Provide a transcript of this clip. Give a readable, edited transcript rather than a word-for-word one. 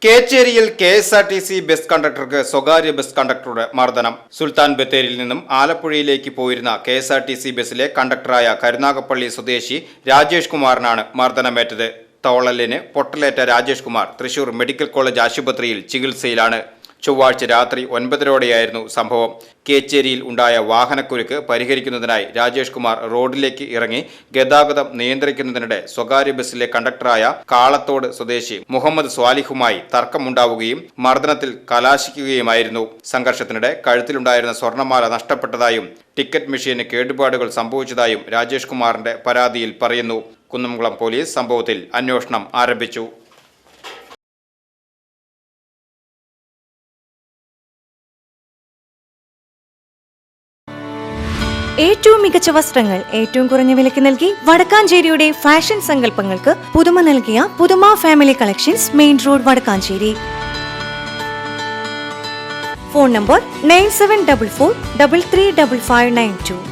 കേച്ചേരിയിൽ KSRTC bus കണ്ടക്ടർക്ക് സ്വകാര്യ bus കണ്ടക്ടറുടെ മർദ്ദനം. സുൽത്താൻ ബത്തേരിയിൽ നിന്നും ആലപ്പുഴയിലേക്ക് പോയിരുന്ന KSRTC ബസ്സിലെ കണ്ടക്ടറായ കരുനാഗപ്പള്ളി സ്വദേശി രാജേഷ് കുമാറിനാണ് മർദ്ദനമേറ്റത്. തോളലിന് പൊട്ടലേറ്റ രാജേഷ് കുമാർ തൃശൂർ മെഡിക്കൽ കോളേജ് ആശുപത്രിയിൽ ചികിത്സയിലാണ്. ചൊവ്വാഴ്ച രാത്രി 9:30 സംഭവം. കേച്ചേരിയിൽ ഉണ്ടായ വാഹനക്കുരുക്ക് പരിഹരിക്കുന്നതിനായി രാജേഷ് കുമാർ റോഡിലേക്ക് ഇറങ്ങി ഗതാഗതം നിയന്ത്രിക്കുന്നതിനിടെ സ്വകാര്യ ബസ്സിലെ കണ്ടക്ടറായ കാളത്തോട് സ്വദേശി മുഹമ്മദ് സ്വാലിഹുമായി തർക്കമുണ്ടാവുകയും മർദ്ദനത്തിൽ കലാശിക്കുകയുമായിരുന്നു. സംഘർഷത്തിനിടെ കഴുത്തിലുണ്ടായിരുന്ന സ്വർണ്ണമാല നഷ്ടപ്പെട്ടതായും ടിക്കറ്റ് മെഷീന് കേടുപാടുകൾ സംഭവിച്ചതായും രാജേഷ് കുമാറിന്റെ പരാതിയിൽ പറയുന്നു. കുന്നംകുളം പോലീസ് സംഭവത്തിൽ അന്വേഷണം ആരംഭിച്ചു. ഏറ്റവും മികച്ച വസ്ത്രങ്ങൾ ഏറ്റവും കുറഞ്ഞ വിലയ്ക്ക് നൽകി വടക്കാഞ്ചേരിയുടെ ഫാഷൻ സങ്കല്പങ്ങൾക്ക് പുതുമ നൽകിയ പുതുമ family collections, main road, Vadakkanchery. Phone number 9744335592.